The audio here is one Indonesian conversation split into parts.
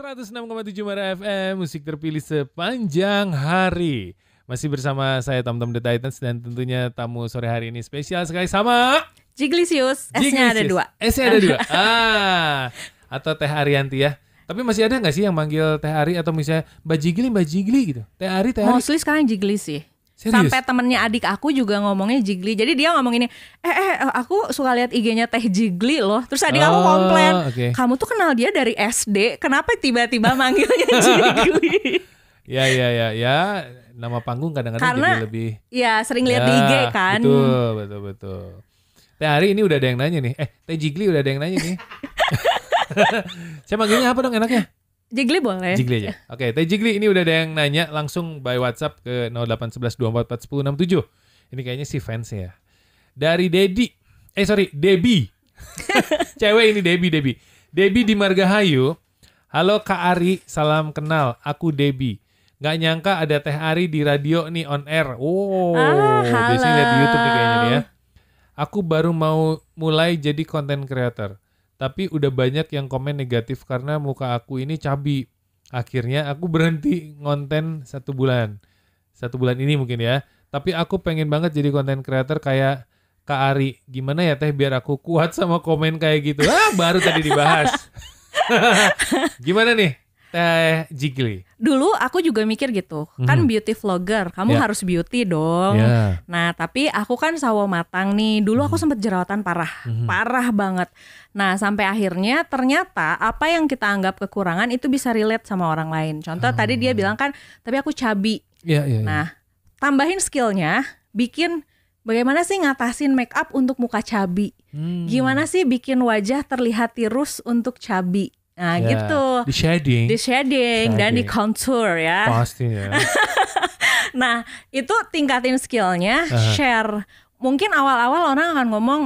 106,7 Mara FM, musik terpilih sepanjang hari. Masih bersama saya Tom The Titans dan tentunya tamu sore hari ini spesial sekali sama Jiglisius. S-nya ada 2. S-nya ada 2. Atau Teh Arianti ya. Tapi masih ada gak sih yang manggil Teh Ari atau misalnya Mbak Jigli gitu? Teh Ari. Mostly sekarang Jigli sih. Serius? Sampai temennya adik aku juga ngomongnya Jigli. Jadi dia ngomong ini, aku suka lihat IG-nya Teh Jigli loh. Terus adik aku komplain, kamu tuh kenal dia dari SD, kenapa tiba-tiba manggilnya Jigli? Ya, nama panggung kadang-kadang karena, jadi lebih. Ya sering lihat di IG kan. Betul. Teh Ari ini udah ada yang nanya nih. Teh Jigli udah ada yang nanya nih. Saya manggilnya apa dong enaknya? Jigli boleh. Jigli aja. Oke, Teh Jigli ini udah ada yang nanya langsung by WhatsApp ke 081124411067. Ini kayaknya si fans ya. Dari Debbie. Cewek ini Debbie. Debbie di Margahayu. Halo Kak Ari, salam kenal. Aku Debbie. Gak nyangka ada Teh Ari di radio nih on air. Biasanya lihat di YouTube nih kayaknya nih ya. Aku baru mau mulai jadi content creator. Tapi udah banyak yang komen negatif karena muka aku ini cabi. Akhirnya aku berhenti ngonten 1 bulan. 1 bulan ini mungkin ya. Tapi aku pengen banget jadi content creator kayak Kak Ari. Gimana ya Teh biar aku kuat sama komen kayak gitu. Baru tadi dibahas. Gimana nih Teh Jigli? Dulu aku juga mikir gitu, kan beauty vlogger, kamu harus beauty dong. Nah tapi aku kan sawo matang nih, dulu aku sempet jerawatan parah banget. Nah sampai akhirnya ternyata apa yang kita anggap kekurangan itu bisa relate sama orang lain. Contoh tadi dia bilang kan, tapi aku cabi. Nah tambahin skillnya, bikin bagaimana sih ngatasin make up untuk muka cabi. Gimana sih bikin wajah terlihat tirus untuk cabi. Nah gitu. Di shading dan di contour ya. Pastinya. Nah itu tingkatin skillnya, share. Mungkin awal-awal orang akan ngomong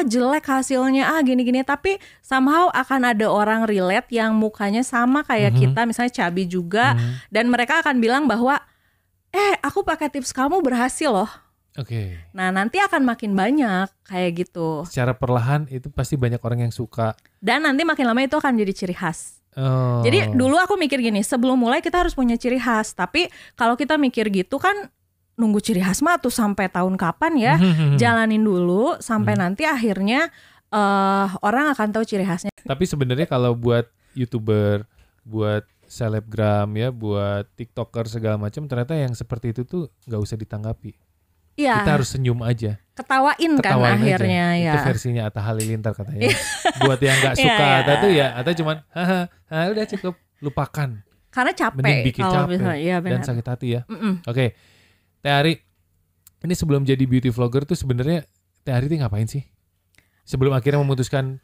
jelek hasilnya, gini-gini. Tapi somehow akan ada orang relate yang mukanya sama kayak kita, misalnya cabi juga. Dan mereka akan bilang bahwa aku pakai tips kamu berhasil loh. Oke. Nah nanti akan makin banyak kayak gitu. Secara perlahan itu pasti banyak orang yang suka. Dan nanti makin lama itu akan jadi ciri khas. Jadi dulu aku mikir gini, sebelum mulai kita harus punya ciri khas. Tapi kalau kita mikir gitu kan nunggu ciri khas mah tuh sampai tahun kapan ya. Jalanin dulu sampai nanti akhirnya orang akan tahu ciri khasnya. Tapi sebenarnya kalau buat YouTuber, buat selebgram ya, buat TikToker segala macam, ternyata yang seperti itu tuh gak usah ditanggapi. Ya, kita harus senyum aja. Ketawain kan akhirnya aja. ya. Itu versinya Atta Halilintar katanya. Buat yang gak suka Atta tuh ya, Atta cuman udah cukup, lupakan. Karena capek. Mending bikin capek dan sakit hati ya. Oke. Teh Ari, ini sebelum jadi beauty vlogger tuh sebenarnya Teh Ari tuh ngapain sih? Sebelum akhirnya memutuskan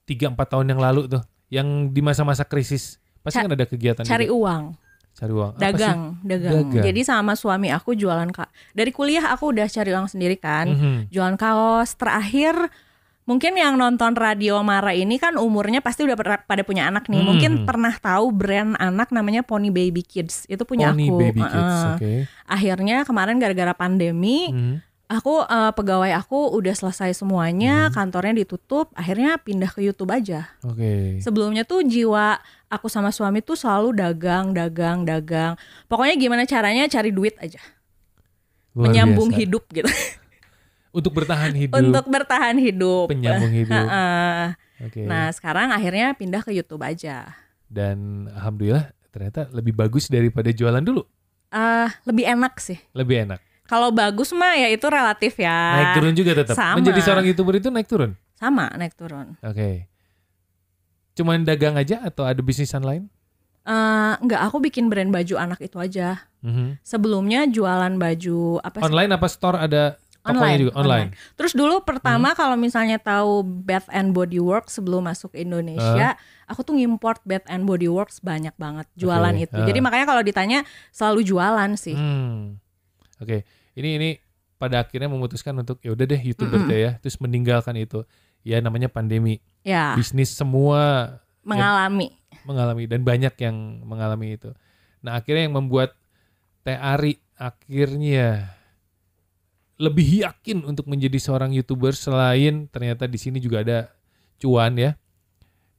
3-4 tahun yang lalu tuh, yang di masa-masa krisis, pasti kan ada kegiatan cari juga. uang. Dagang. Jadi sama suami aku jualan dari kuliah aku udah cari uang sendiri kan. Jualan kaos. Terakhir mungkin yang nonton Radio Mara ini kan umurnya pasti udah pada punya anak nih. Mungkin pernah tahu brand anak namanya Pony Baby Kids. Itu punya Pony aku. Baby Kids, okay. Akhirnya kemarin gara-gara pandemi aku pegawai aku udah selesai semuanya, kantornya ditutup, akhirnya pindah ke YouTube aja. Sebelumnya tuh jiwa aku sama suami tuh selalu dagang. Pokoknya gimana caranya cari duit aja. Luar menyambung biasa. Hidup gitu. Untuk bertahan hidup. Penyambung hidup. Nah sekarang akhirnya pindah ke YouTube aja. Dan alhamdulillah ternyata lebih bagus daripada jualan dulu. Lebih enak sih. Lebih enak. Kalau bagus mah ya itu relatif ya. Naik turun juga tetap. Sama. Menjadi seorang YouTuber itu naik turun? Sama, naik turun. Oke. Cuman dagang aja atau ada bisnisan lain? Enggak, aku bikin brand baju anak itu aja. Sebelumnya jualan baju apa sih? Online apa store ada? Online. Terus dulu pertama kalau misalnya tahu Bath and Body Works sebelum masuk Indonesia, aku tuh ngimport Bath and Body Works banyak banget jualan itu. Jadi makanya kalau ditanya selalu jualan sih. Oke. Ini pada akhirnya memutuskan untuk ya udah deh YouTuber deh ya, terus meninggalkan itu. Ya namanya pandemi. Ya. Bisnis semua mengalami dan banyak yang mengalami itu. Nah, akhirnya yang membuat Teh Ari akhirnya lebih yakin untuk menjadi seorang YouTuber selain ternyata di sini juga ada cuan ya.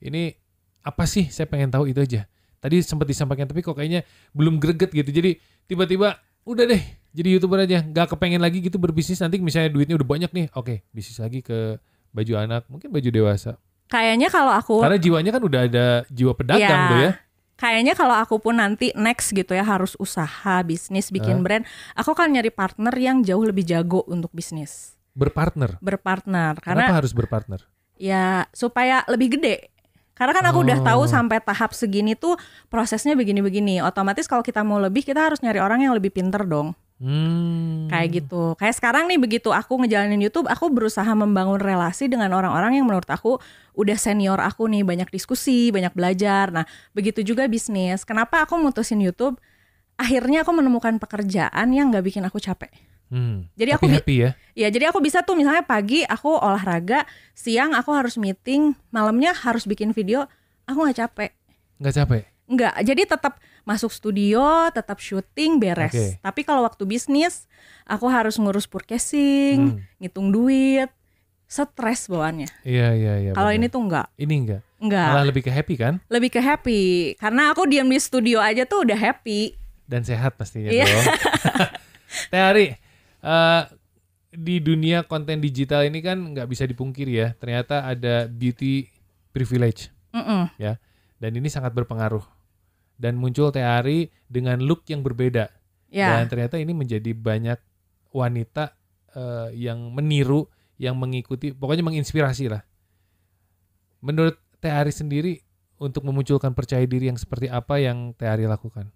Ini apa sih? Saya pengen tahu itu aja. Tadi sempat disampaikan tapi kok kayaknya belum greget gitu. Jadi tiba-tiba udah deh jadi YouTuber aja. Gak kepengen lagi gitu berbisnis. Nanti misalnya duitnya udah banyak nih. Oke, bisnis lagi ke baju anak. Mungkin baju dewasa. Kayaknya kalau aku... Karena jiwanya kan udah ada jiwa pedagang tuh ya. Kayaknya kalau aku pun nanti next gitu ya harus usaha, bisnis, bikin brand. Aku kan nyari partner yang jauh lebih jago untuk bisnis. Berpartner? Berpartner. Kenapa harus berpartner? Ya supaya lebih gede. Karena kan aku udah tahu sampai tahap segini tuh prosesnya begini-begini. Otomatis kalau kita mau lebih kita harus nyari orang yang lebih pinter dong. Kayak gitu. Kayak sekarang nih begitu aku ngejalanin YouTube, aku berusaha membangun relasi dengan orang-orang yang menurut aku udah senior aku nih, banyak diskusi, banyak belajar. Nah, begitu juga bisnis. Kenapa aku mutusin YouTube? Akhirnya aku menemukan pekerjaan yang nggak bikin aku capek. Jadi aku happy ya? Ya, jadi aku bisa tuh misalnya pagi aku olahraga, siang aku harus meeting, malamnya harus bikin video, aku nggak capek. Nggak capek? Enggak, jadi tetap masuk studio, tetap syuting, beres. Tapi kalau waktu bisnis, aku harus ngurus purchasing, ngitung duit, stres bawaannya. Iya. Kalau ini tuh enggak. Ini enggak? Enggak. Malah lebih ke happy kan? Lebih ke happy, karena aku diam di studio aja tuh udah happy. Dan sehat pastinya dong. Teh Ari, di dunia konten digital ini kan nggak bisa dipungkiri ya, ternyata ada beauty privilege, ya, dan ini sangat berpengaruh. Dan muncul Teh Ari dengan look yang berbeda. Dan ternyata ini menjadi banyak wanita yang meniru, yang mengikuti, pokoknya menginspirasi lah. Menurut Teh Ari sendiri, untuk memunculkan percaya diri yang seperti apa yang Teh Ari lakukan?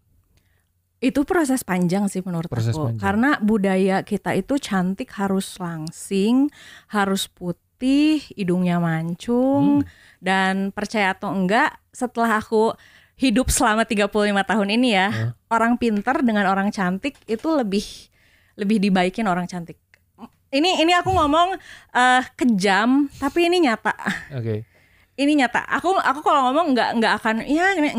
Itu proses panjang sih menurut aku. Karena budaya kita itu cantik harus langsing, harus putih, hidungnya mancung. Dan percaya atau enggak, setelah aku hidup selama 35 tahun ini ya, orang pintar dengan orang cantik itu lebih dibaikin orang cantik. Ini aku ngomong kejam, tapi ini nyata. Ini nyata. Aku kalau ngomong nggak akan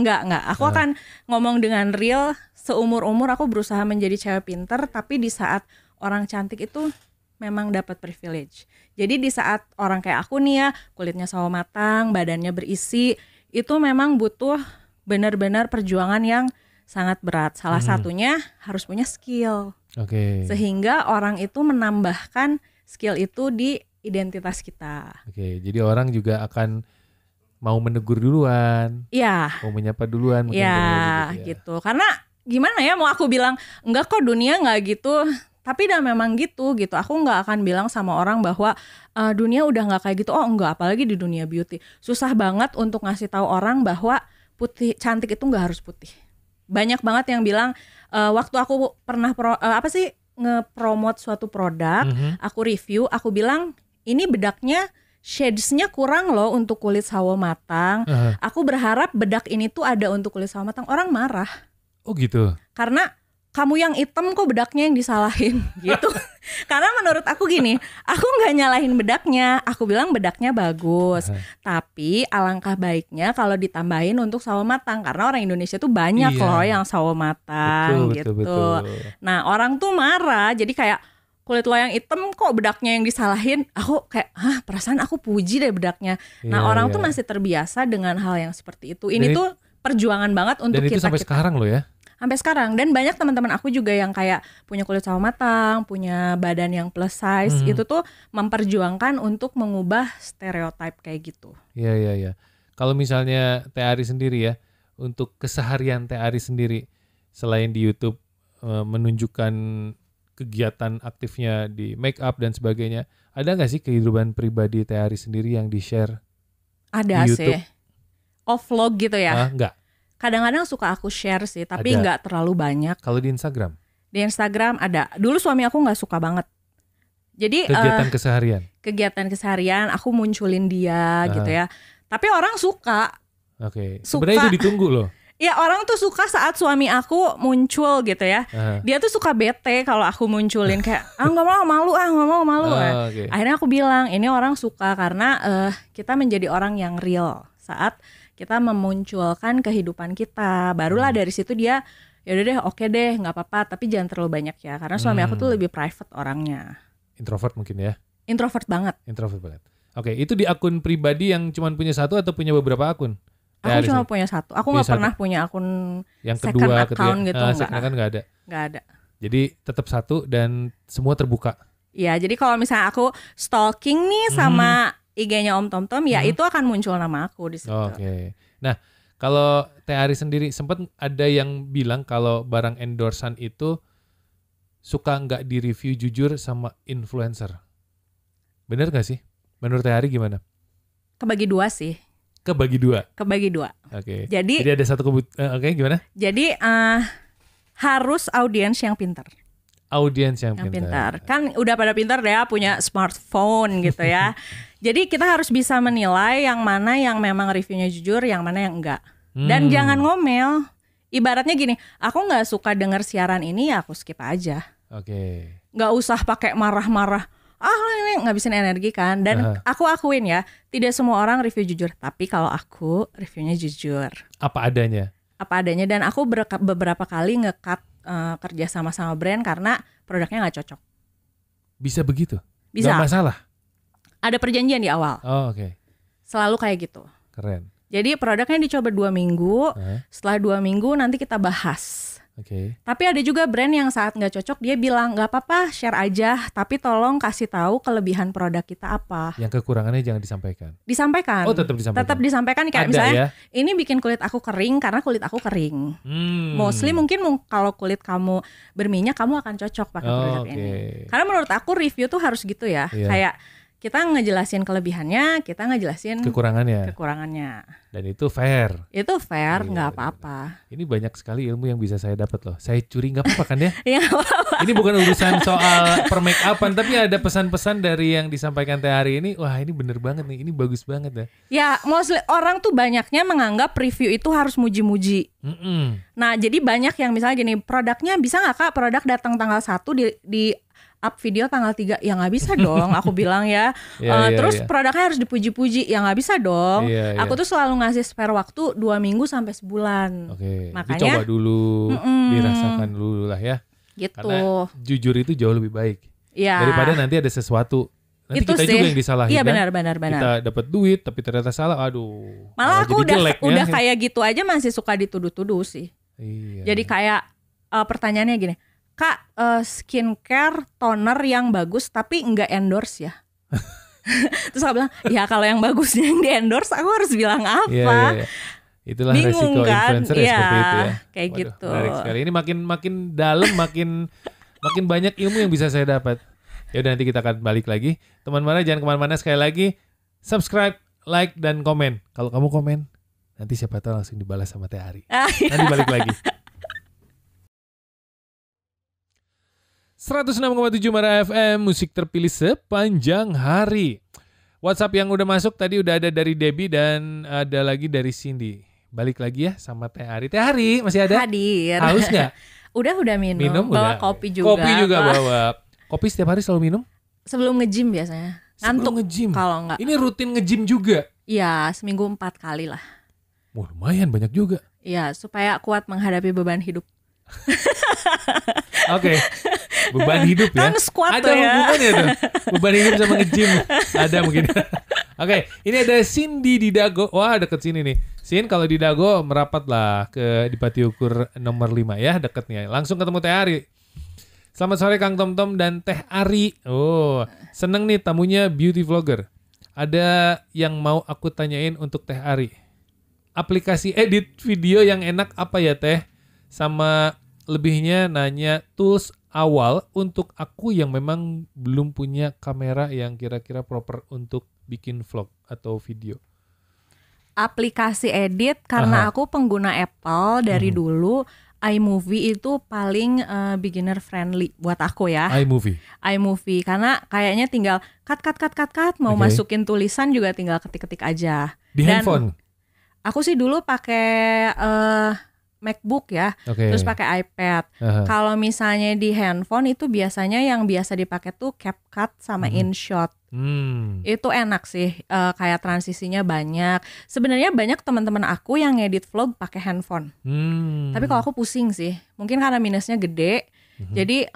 nggak. Aku akan ngomong dengan real. Seumur-umur aku berusaha menjadi cewek pintar, tapi di saat orang cantik itu memang dapat privilege. Jadi di saat orang kayak aku nih ya, kulitnya sawo matang, badannya berisi, itu memang butuh benar-benar perjuangan yang sangat berat. Salah satunya harus punya skill. Sehingga orang itu menambahkan skill itu di identitas kita. Jadi orang juga akan mau menegur duluan. Mau menyapa duluan. Gitu. Karena gimana ya, mau aku bilang enggak kok dunia nggak gitu. Tapi dah memang gitu. Aku nggak akan bilang sama orang bahwa dunia udah nggak kayak gitu. Oh enggak, apalagi di dunia beauty. Susah banget untuk ngasih tahu orang bahwa putih cantik itu nggak harus putih. Banyak banget yang bilang waktu aku pernah nge-promote suatu produk, aku review, aku bilang ini bedaknya shades-nya kurang loh untuk kulit sawo matang. Aku berharap bedak ini tuh ada untuk kulit sawo matang. Orang marah. Oh gitu. Karena kamu yang hitam kok bedaknya yang disalahin gitu. Karena menurut aku gini, aku nggak nyalahin bedaknya, aku bilang bedaknya bagus. Tapi alangkah baiknya kalau ditambahin untuk sawo matang, karena orang Indonesia tuh banyak loh yang sawo matang betul. Nah orang tuh marah, jadi kayak kulit lo yang hitam kok bedaknya yang disalahin. Aku kayak, perasaan aku puji deh bedaknya. Nah orang tuh masih terbiasa dengan hal yang seperti itu. Ini tuh perjuangan banget untuk kita. Dan itu sampai sekarang loh ya. Sampai sekarang. Dan banyak teman-teman aku juga yang kayak punya kulit sawo matang, punya badan yang plus size, itu tuh memperjuangkan untuk mengubah stereotip kayak gitu. Iya. Kalau misalnya Teh Ari sendiri ya, untuk keseharian Teh Ari sendiri, selain di YouTube menunjukkan kegiatan aktifnya di make up dan sebagainya, ada nggak sih kehidupan pribadi Teh Ari sendiri yang di-share? Ada di sih. Vlog gitu ya? Enggak. Kadang-kadang suka aku share sih, tapi nggak terlalu banyak. Kalau di Instagram? Di Instagram ada. Dulu suami aku nggak suka banget. Jadi kegiatan keseharian aku munculin dia gitu ya. Tapi orang suka. Sebenarnya itu ditunggu loh. Ya orang tuh suka saat suami aku muncul gitu ya. Dia tuh suka bete kalau aku munculin kayak nggak mau malu Akhirnya aku bilang ini orang suka karena kita menjadi orang yang real saat kita memunculkan kehidupan kita. Barulah dari situ dia ya udah deh, oke deh, nggak apa-apa, tapi jangan terlalu banyak ya. Karena suami aku tuh lebih private orangnya. Introvert mungkin ya? Introvert banget. Oke, itu di akun pribadi yang cuma punya satu atau punya beberapa akun? Aku cuma punya satu. Aku nggak pernah punya akun yang kedua, account gitu. Second account nggak ada. Nggak ada. Jadi tetap satu dan semua terbuka. Iya, jadi kalau misalnya aku stalking nih sama IG-nya Om Tom Tom, ya itu akan muncul nama aku di situ. Oke. Nah, kalau Teh Ari sendiri sempat ada yang bilang kalau barang endorsan itu suka nggak di-review jujur sama influencer. Bener nggak sih? Menurut Teh Ari gimana? Kebagi dua sih. Kebagi dua. Oke. Jadi ada satu oke, gimana? Jadi harus audiens yang pintar. Audiens yang pintar. Kan udah pada pintar ya, punya smartphone gitu ya. Jadi kita harus bisa menilai yang mana yang memang reviewnya jujur, yang mana yang enggak. Dan jangan ngomel. Ibaratnya gini, aku nggak suka dengar siaran ini, ya aku skip aja. Oke. Nggak usah pakai marah-marah. Ini ngabisin energi kan. Dan aku akuin ya, tidak semua orang review jujur. Tapi kalau aku reviewnya jujur. Apa adanya. Dan aku beberapa kali nge-cut kerja sama brand karena produknya nggak cocok. Bisa begitu? Bisa. Nggak masalah? Ada perjanjian di awal. Oke. Selalu kayak gitu. Keren. Jadi produknya dicoba 2 minggu. Setelah 2 minggu nanti kita bahas. Oke. Tapi ada juga brand yang saat nggak cocok dia bilang nggak apa-apa, share aja, tapi tolong kasih tahu kelebihan produk kita apa. Yang kekurangannya jangan disampaikan. Disampaikan. Oh, tetap disampaikan. Tetap disampaikan kayak ada, misalnya ya? Ini bikin kulit aku kering karena kulit aku kering. Mostly mungkin kalau kulit kamu berminyak kamu akan cocok pakai produk ini. Karena menurut aku review tuh harus gitu ya. Iya. Kayak kita ngejelasin kelebihannya, kita ngejelasin kekurangannya. Dan itu fair. Itu fair, nggak apa-apa. Ini banyak sekali ilmu yang bisa saya dapat loh. Saya curi nggak apa-apa kan ya? Iya, nggak apa-apa. Ini bukan urusan soal per-make upan, tapi ada pesan-pesan dari yang disampaikan Teh Ari ini. Wah, ini bener banget nih. Ini bagus banget ya. Ya, mostly orang tuh banyaknya menganggap review itu harus muji-muji. Nah, jadi banyak yang misalnya gini, produknya bisa nggak Kak? Produk datang tanggal 1 di up video tanggal 3, ya nggak bisa dong. Aku bilang ya. Terus produknya harus dipuji-puji, ya nggak bisa dong. Aku tuh selalu ngasih spare waktu 2 minggu sampai sebulan. Makanya dicoba dulu, dirasakan dulu lah ya. Gitu. Karena jujur itu jauh lebih baik. Daripada nanti ada sesuatu. Nanti itu kita juga yang disalahin. Iya, benar. Kita dapat duit tapi ternyata salah. Aduh. Malah aku udah kayak gitu aja masih suka dituduh-tuduh sih. Jadi kayak pertanyaannya gini. Kak, skincare toner yang bagus tapi nggak endorse ya? Terus aku bilang, ya kalau yang bagusnya yang di endorse aku harus bilang apa? Itulah bingung resiko kan? Influencer seperti itu ya. Kayak gitu. Menarik sekali. Ini makin dalam, makin banyak ilmu yang bisa saya dapat. Ya udah, nanti kita akan balik lagi. Teman-teman jangan kemana-mana, sekali lagi subscribe, like, dan komen. Kalau kamu komen, nanti siapa tahu langsung dibalas sama Teh Ari. Nanti balik lagi. 106,7 Mara FM, musik terpilih sepanjang hari. WhatsApp yang udah masuk tadi udah ada dari Debbie dan ada lagi dari Cindy. Balik lagi ya sama Teh Ari. Teh Ari masih ada? Hadir. Haus nggak? Udah minum. Bawa udah. kopi juga. Kopi juga bawa. Kopi setiap hari selalu minum? Sebelum nge-gym biasanya. Ngantuk nge-gym? Kalau enggak. Ini rutin nge-gym juga? Iya, seminggu 4 kali lah. Wah, lumayan banyak juga. Iya, supaya kuat menghadapi beban hidup. Oke. Beban hidup ya. Kan squat ada hubungannya tuh. Beban hidup sama nge-gym. Ada mungkin. Oke, ini ada Cindy di Dago. Wah, deket sini nih. Sin, kalau di Dago merapat lah ke di Pati Ukur nomor 5 ya, deketnya. Langsung ketemu Teh Ari. Selamat sore Kang Tom Tom dan Teh Ari. Oh, seneng nih tamunya beauty vlogger. Ada yang mau aku tanyain untuk Teh Ari. Aplikasi edit video yang enak apa ya Teh? Sama lebihnya nanya tools awal untuk aku yang memang belum punya kamera yang kira-kira proper untuk bikin vlog atau video. Aplikasi edit karena aku pengguna Apple dari dulu. iMovie itu paling beginner friendly buat aku ya. iMovie karena kayaknya tinggal cut mau masukin tulisan juga tinggal ketik-ketik aja. Di handphone? Aku sih dulu pakai MacBook ya, terus pakai iPad. Kalau misalnya di handphone itu biasanya yang biasa dipakai tuh CapCut sama InShot. Itu enak sih, kayak transisinya banyak. Sebenarnya banyak teman-teman aku yang ngedit vlog pakai handphone. Tapi kalau aku pusing sih, mungkin karena minusnya gede. Jadi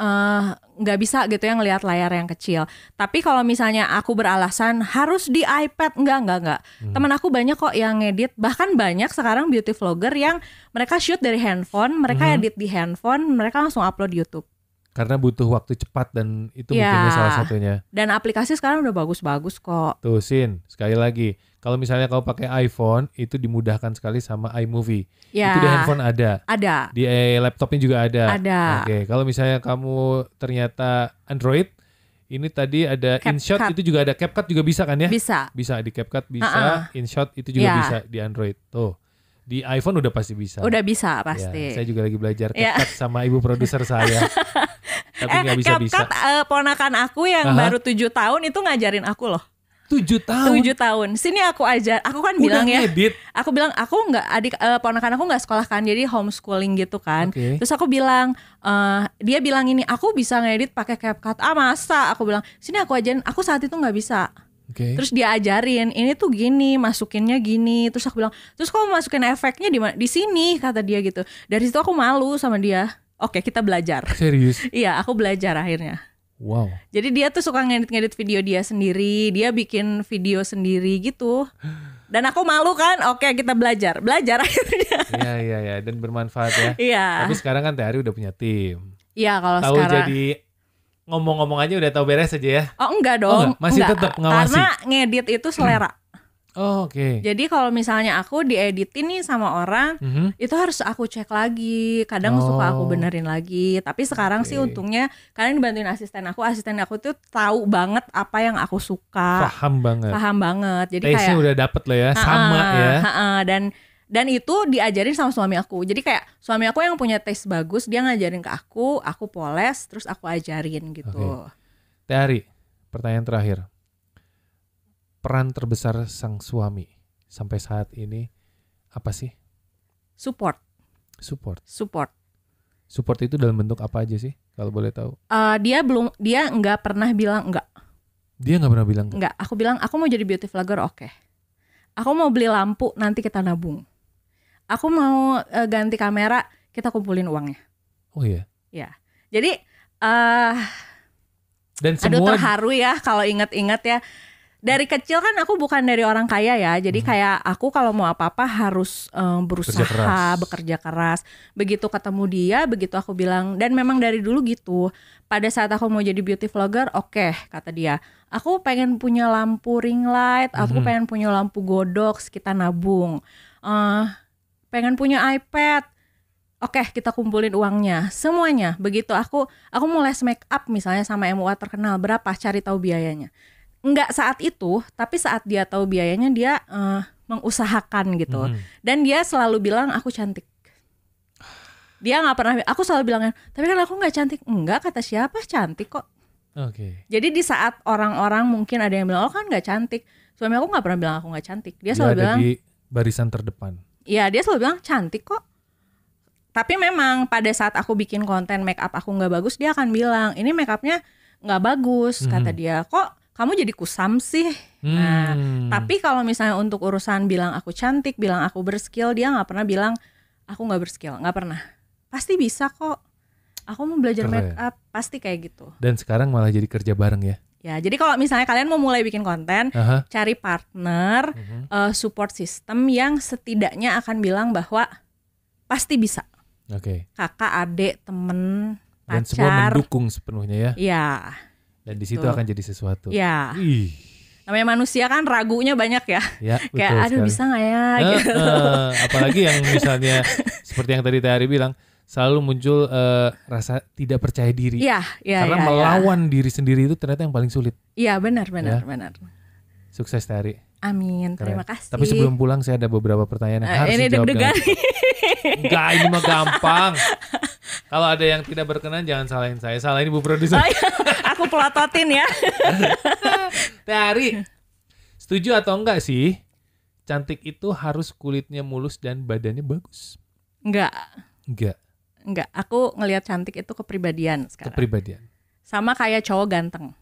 nggak bisa gitu ya ngelihat layar yang kecil. Tapi kalau misalnya aku beralasan harus di iPad, enggak. Teman aku banyak kok yang ngedit, bahkan banyak sekarang beauty vlogger yang mereka shoot dari handphone, mereka edit di handphone, mereka langsung upload di YouTube. Karena butuh waktu cepat dan itu mungkinnya salah satunya. Dan aplikasi sekarang udah bagus-bagus kok. Tuh Sin, sekali lagi. Kalau misalnya kau pakai iPhone, itu dimudahkan sekali sama iMovie. Itu di handphone ada. Ada. Di laptopnya juga ada. Ada. Oke, kalau misalnya kamu ternyata Android, ini tadi ada InShot, itu juga ada. CapCut juga bisa kan ya? Bisa. Bisa di CapCut, bisa. InShot itu juga bisa di Android. Tuh. Di iPhone udah pasti bisa. Udah bisa pasti. Ya, saya juga lagi belajar CapCut sama ibu produser saya. Tapi nggak bisa-bisa. CapCut ponakan aku yang baru 7 tahun itu ngajarin aku loh. 7 tahun? 7 tahun. Sini aku ajar. Aku kan udah bilang ngedit. Aku bilang aku nggak ponakan aku nggak sekolah kan, jadi homeschooling gitu kan. Okay. Terus aku bilang, dia bilang ini, aku bisa ngedit pakai CapCut. Masa? Aku bilang, sini aku ajarin. Aku saat itu nggak bisa. Okay. Terus dia ajarin, ini tuh gini, masukinnya gini. Terus aku bilang, terus kamu masukin efeknya di sini, kata dia gitu. Dari situ aku malu sama dia. Oke, kita belajar. Serius? Iya, aku belajar akhirnya. Wow. Jadi dia tuh suka ngedit-ngedit video dia sendiri, dia bikin video sendiri gitu. Dan aku malu kan, oke kita belajar akhirnya. Iya, dan bermanfaat ya. Iya. Tapi sekarang kan Teh Ari udah punya tim. Iya, kalau tahu sekarang. Jadi ngomong-ngomong aja udah tahu beres aja ya? Oh enggak dong. Masih tetap ngawasi? Karena ngedit itu selera. Oh, oke. Jadi kalau misalnya aku dieditin nih sama orang, itu harus aku cek lagi. Kadang suka aku benerin lagi. Tapi sekarang sih untungnya kalian dibantuin asisten aku tuh tahu banget apa yang aku suka. Paham banget. Jadi taste-nya kayak udah dapet lah ya, sama ya. Dan itu diajarin sama suami aku. Jadi kayak suami aku yang punya taste bagus, dia ngajarin ke aku poles, terus aku ajarin gitu. Okay. Teh Ari, pertanyaan terakhir. Peran terbesar sang suami sampai saat ini apa sih? Support. Support itu dalam bentuk apa aja sih? Kalau boleh tahu. Dia nggak pernah bilang enggak. Dia nggak pernah bilang enggak. Aku bilang aku mau jadi beauty vlogger, oke. Aku mau beli lampu, nanti kita nabung. Aku mau ganti kamera, kita kumpulin uangnya. Oh iya. Ya. Jadi dan semua terharu ya kalau ingat-ingat ya. Dari kecil kan aku bukan dari orang kaya ya. Jadi kayak aku kalau mau apa-apa harus berusaha, bekerja keras. Begitu ketemu dia, begitu aku bilang, dan memang dari dulu gitu. Pada saat aku mau jadi beauty vlogger, oke, kata dia. Aku pengen punya lampu ring light, aku pengen punya lampu godox, kita nabung. Pengen punya iPad. Oke, kita kumpulin uangnya, semuanya. Begitu aku mau les make up misalnya sama MUA terkenal, berapa? Cari tahu biayanya. Enggak saat itu, tapi saat dia tahu biayanya dia mengusahakan gitu. Dan dia selalu bilang aku cantik. Dia nggak pernah. Aku selalu bilang, tapi kan aku nggak cantik. Enggak, kata siapa cantik kok. Oke. Jadi di saat orang-orang mungkin ada yang bilang, oh kan nggak cantik. Suami aku nggak pernah bilang aku nggak cantik. Dia selalu bilang di barisan terdepan. Iya, dia selalu bilang cantik kok. Tapi memang pada saat aku bikin konten make up aku nggak bagus, dia akan bilang ini make upnya nggak bagus, kata dia. Kok kamu jadi kusam sih. Nah, tapi kalau misalnya untuk urusan bilang aku cantik, bilang aku berskill, dia nggak pernah bilang aku nggak berskill, nggak pernah. Pasti bisa kok. Aku mau belajar make up, pasti kayak gitu. Dan sekarang malah jadi kerja bareng ya? Ya, jadi kalau misalnya kalian mau mulai bikin konten, cari partner, support system yang setidaknya akan bilang bahwa pasti bisa. Oke. Kakak, adik, temen, pacar. Dan semua mendukung sepenuhnya ya? Iya. Dan di situ akan jadi sesuatu. Ya. Namanya manusia kan ragunya banyak ya. Ya, kayak aduh sekali. Bisa nggak ya? Gitu. Apalagi yang misalnya seperti yang tadi Teh Ari bilang, selalu muncul rasa tidak percaya diri. Iya. Karena melawan diri sendiri itu ternyata yang paling sulit. Iya, benar. Sukses Teh Ari. Amin. Keren. Terima kasih. Tapi sebelum pulang saya ada beberapa pertanyaan yang harus ini dijawab. Enggak, ini mah gampang. Kalau ada yang tidak berkenan jangan salahin saya. Salahin ibu produser. Aku pelototin ya. Teh Ari, setuju atau enggak sih? Cantik itu harus kulitnya mulus dan badannya bagus? Enggak. Aku ngelihat cantik itu kepribadian sekarang. Kepribadian. Sama kayak cowok ganteng.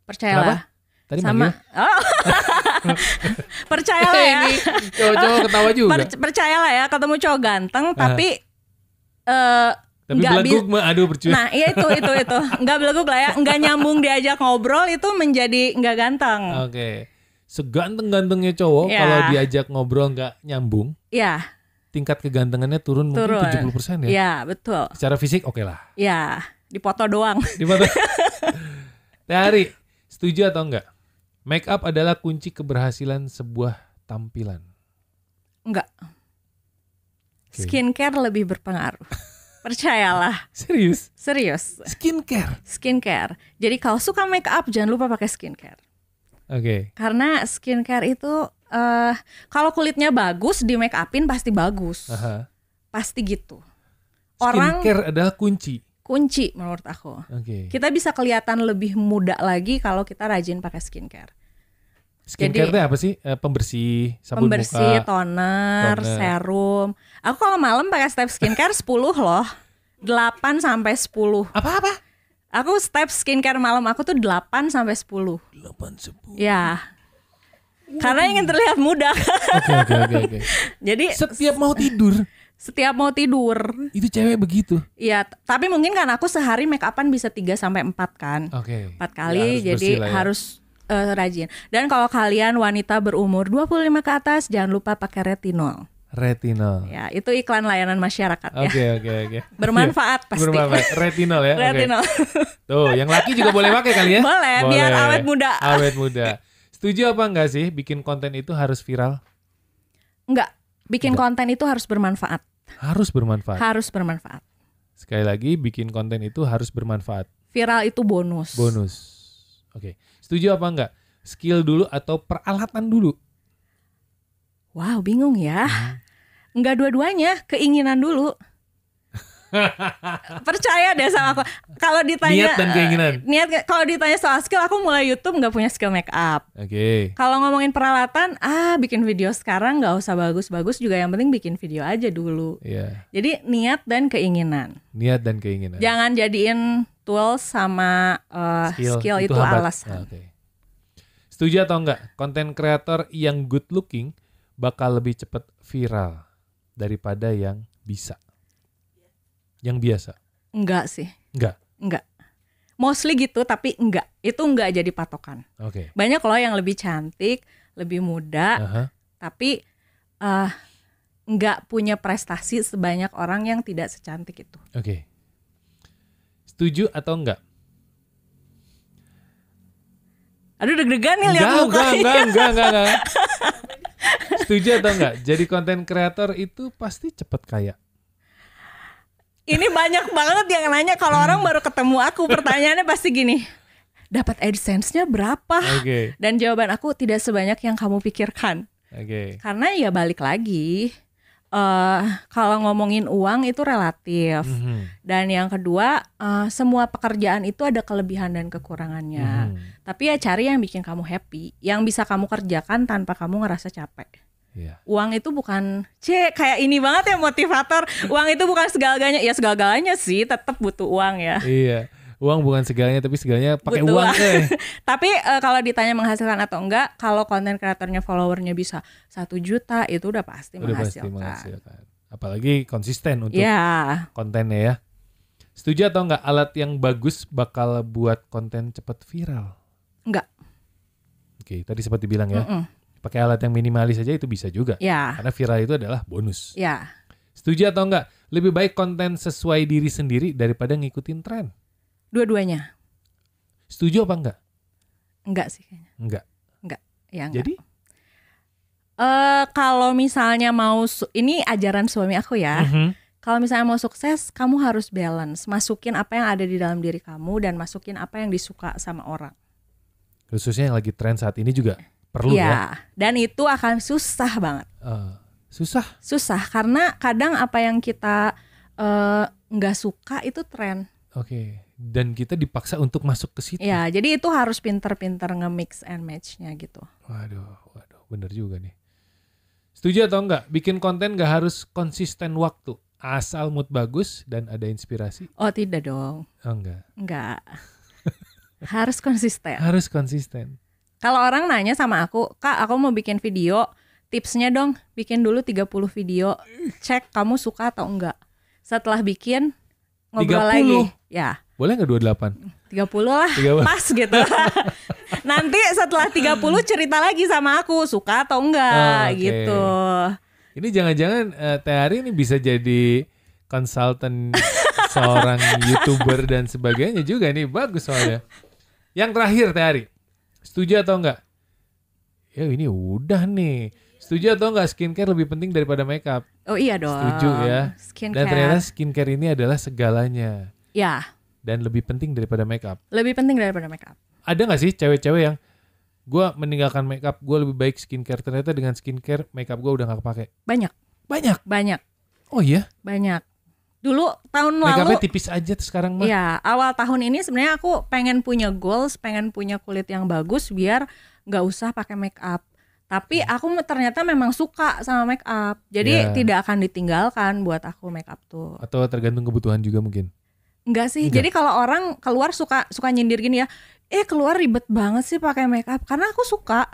Percayalah. Kenapa? Tadi sama. Percayalah ya. Ini cowok-cowok ketawa juga. Percayalah ya, ketemu cowok ganteng tapi Tapi beleguk mah aduh percuma. Nah iya itu. Nggak beleguk lah ya. Nggak nyambung diajak ngobrol itu menjadi nggak ganteng. Oke. Seganteng-gantengnya cowok kalau diajak ngobrol nggak nyambung. Iya. Tingkat kegantengannya turun mungkin 70% ya. Iya betul. Secara fisik oke lah. Iya. Dipoto doang. Teh Ari, setuju atau enggak? Make up adalah kunci keberhasilan sebuah tampilan. Enggak. Skincare lebih berpengaruh. Percayalah. Serius? Skincare. Jadi kalau suka make up jangan lupa pakai skincare. Oke. Karena skincare itu kalau kulitnya bagus di make upin pasti bagus. Pasti gitu. Skincare adalah kunci menurut aku. Kita bisa kelihatan lebih muda lagi kalau kita rajin pakai skincare. Skincare itu apa sih? Pembersih, sabun muka, toner, serum. Aku kalau malam pakai step skincare 10 loh. 8 sampai 10. Apa? Aku step skincare malam aku tuh 8 sampai 10. 8-10. Ya. Karena ingin terlihat muda. Oke. Jadi setiap mau tidur. Itu cewek begitu. Iya, tapi mungkin kan aku sehari make upan bisa 3 sampai 4 kan. 4 kali ya, jadi harus rajin. Dan kalau kalian wanita berumur 25 ke atas jangan lupa pakai retinol. Ya, itu iklan layanan masyarakat ya. Oke. Bermanfaat pasti. Retinol ya. Retinol. Tuh, yang laki juga boleh pakai kali ya? Boleh, biar awet muda. Setuju apa enggak sih bikin konten itu harus viral? Enggak. Bikin konten itu harus bermanfaat. Harus bermanfaat. Sekali lagi, bikin konten itu harus bermanfaat. Viral itu bonus. Oke. Setuju apa enggak? Skill dulu atau peralatan dulu? Wow, bingung ya. Enggak dua-duanya, keinginan dulu. Percaya deh sama aku. Kalau ditanya niat dan keinginan. Kalau ditanya soal skill, aku mulai YouTube nggak punya skill make up. Kalau ngomongin peralatan, bikin video sekarang nggak usah bagus-bagus juga, yang penting bikin video aja dulu. Jadi niat dan keinginan. Jangan jadiin tools sama skill itu alasan. Setuju atau enggak? Konten kreator yang good looking bakal lebih cepat viral daripada yang bisa. Yang biasa? Enggak sih. Enggak. Mostly gitu, tapi enggak. Itu enggak jadi patokan. Banyak loh yang lebih cantik, lebih muda, tapi enggak punya prestasi sebanyak orang yang tidak secantik itu. Setuju atau enggak? Aduh, deg-degan nih lihat mukanya. Enggak. Setuju atau enggak? Jadi konten kreator itu pasti cepat kaya. Ini banyak banget yang nanya, kalau orang baru ketemu aku pertanyaannya pasti gini, dapat AdSense-nya berapa? Dan jawaban aku tidak sebanyak yang kamu pikirkan. Karena ya balik lagi, kalau ngomongin uang itu relatif. Dan yang kedua, semua pekerjaan itu ada kelebihan dan kekurangannya. Tapi ya cari yang bikin kamu happy, yang bisa kamu kerjakan tanpa kamu ngerasa capek. Uang itu bukan kayak ini banget ya motivator. Uang itu bukan segala-galanya. Ya segala-galanya sih, tetap butuh uang ya. Uang bukan segalanya, tapi segalanya pakai uang. Tapi kalau ditanya menghasilkan atau enggak, kalau konten kreatornya followernya bisa 1 juta, itu udah pasti menghasilkan. Apalagi konsisten untuk kontennya ya. Setuju atau enggak alat yang bagus bakal buat konten cepat viral? Enggak. Tadi sempat dibilang ya. Pakai alat yang minimalis aja itu bisa juga. Karena viral itu adalah bonus. Setuju atau enggak? Lebih baik konten sesuai diri sendiri daripada ngikutin tren. Dua-duanya. Setuju apa enggak? Enggak sih kayaknya. Enggak. Ya, enggak. Jadi? Kalau misalnya mau ini ajaran suami aku ya. Kalau misalnya mau sukses, kamu harus balance. Masukin apa yang ada di dalam diri kamu dan masukin apa yang disuka sama orang. Khususnya yang lagi tren saat ini juga perlu ya. Dan itu akan susah banget. Susah karena kadang apa yang kita nggak suka itu tren. Dan kita dipaksa untuk masuk ke situ. Jadi itu harus pinter-pinter nge-mix and match-nya gitu. Waduh, bener juga nih. Setuju atau enggak? Bikin konten gak harus konsisten waktu, asal mood bagus dan ada inspirasi? Oh tidak dong. Enggak. Harus konsisten. Kalau orang nanya sama aku, Kak aku mau bikin video, tipsnya dong, bikin dulu 30 video, cek kamu suka atau enggak. Setelah bikin, ngobrol 30. lagi. Ya. Boleh nggak 28? 30 lah, 30. pas gitu. Nanti setelah 30 cerita lagi sama aku, suka atau enggak gitu. Ini jangan-jangan Teh Ari ini bisa jadi konsultan seorang YouTuber dan sebagainya juga nih. Bagus soalnya. Yang terakhir Teh Ari, setuju atau enggak? Ya ini udah nih. Setuju atau enggak skincare lebih penting daripada makeup? Oh iya dong. Setuju ya. Skincare. Dan ternyata skincare ini adalah segalanya. Ya. Dan lebih penting daripada makeup. Lebih penting daripada makeup. Ada nggak sih cewek-cewek yang gue meninggalkan makeup, gue lebih baik skincare, ternyata dengan skincare makeup gue udah nggak kepake? Banyak. Oh iya? Banyak. Dulu tahun Makeupnya lalu tipis aja sekarang mah. Iya, awal tahun ini sebenarnya aku pengen punya goals, pengen punya kulit yang bagus biar nggak usah pakai makeup. Tapi aku ternyata memang suka sama makeup, jadi tidak akan ditinggalkan buat aku makeup tuh. Atau tergantung kebutuhan juga mungkin? Enggak sih. Jadi kalau orang keluar suka nyindir gini ya, keluar ribet banget sih pakai makeup. Karena aku suka,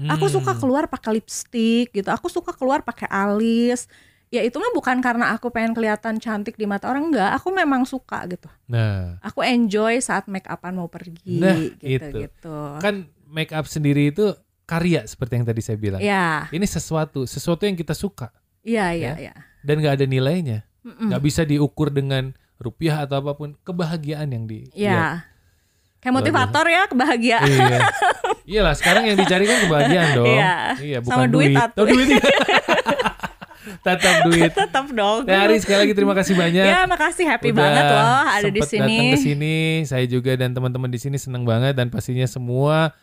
aku suka keluar pakai lipstick gitu. Aku suka keluar pakai alis. Ya itu mah bukan karena aku pengen kelihatan cantik di mata orang, enggak. Aku memang suka gitu. Nah, aku enjoy saat make upan mau pergi. Nah, gitu. Kan make up sendiri itu karya seperti yang tadi saya bilang. Ya. Ini sesuatu yang kita suka. Iya. Dan nggak ada nilainya, nggak bisa diukur dengan rupiah atau apapun. Kebahagiaan yang di. Iya. Kayak motivator ya, kebahagiaan. Iya. Iyalah, sekarang yang dicari kan kebahagiaan dong. Iya, bukan sama duit. Duit. Tetap duit. Tetap dong. Teh Ari sekali lagi terima kasih banyak. Ya, makasih, happy banget loh ada di sini. Datang ke sini, saya juga dan teman-teman di sini senang banget, dan pastinya semua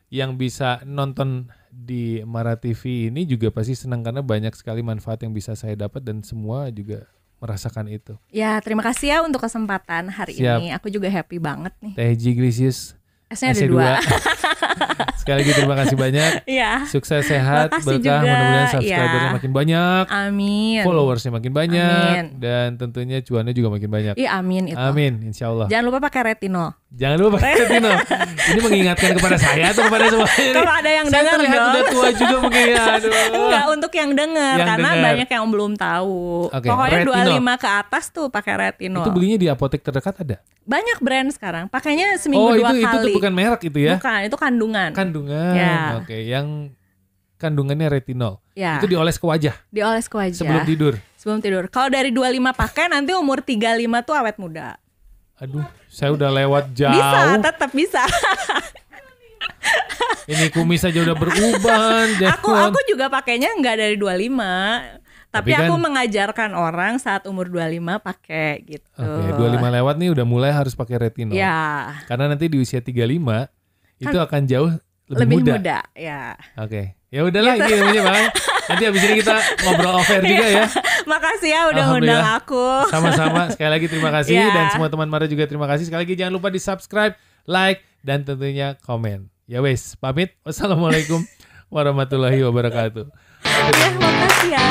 yang bisa nonton di Mara TV ini juga pasti senang karena banyak sekali manfaat yang bisa saya dapat dan semua juga merasakan itu. Ya, terima kasih ya untuk kesempatan hari ini. Aku juga happy banget nih. Teh Jiglisius. S-nya ada 2. Sekali lagi terima kasih banyak. Iya. Sukses, sehat, berkah, mudah-mudahan subscribernya makin banyak. Amin. Followersnya makin banyak. Amin. Dan tentunya cuannya juga makin banyak. Iya, amin itu. Amin, insya Allah. Jangan lupa pakai retinol. Jangan lupa pakai retinol. Ini mengingatkan kepada saya atau kepada semuanya? Kalau ada yang dengar, saya terlihat udah tua juga mungkin ya. Aduh. Enggak, untuk yang dengar karena banyak yang belum tahu. Pokoknya retinol. 25 ke atas tuh pakai retinol. Itu belinya di apotek terdekat ada? Banyak brand sekarang. Pakainya seminggu 2 kali. Itu tuh bukan merek itu ya? Bukan, itu kandungan. Ya. Oke, yang kandungannya retinol. Ya. Itu dioles ke wajah. Dioles ke wajah. Sebelum tidur. Kalau dari 25 pakai nanti umur 35 tuh awet muda. Aduh, saya udah lewat jauh. Bisa, tetap bisa. Ini kumis aja udah beruban. Aku juga pakainya nggak dari 25. Tapi aku mengajarkan orang saat umur 25 pakai gitu. Oke, 25 lewat nih udah mulai harus pakai retinol. Ya. Karena nanti di usia 35 itu akan jauh lebih muda. Ya. Oke. Ya udahlah ini namanya Bang. Nanti abis ini kita ngobrol off-air juga ya. Makasih ya udah ngundang aku. Sama-sama. Sekali lagi terima kasih. Dan semua teman Mara juga terima kasih. Sekali lagi jangan lupa di subscribe, like, dan tentunya komen. Ya wes, pamit. Wassalamualaikum warahmatullahi wabarakatuh. Ya, makasih ya.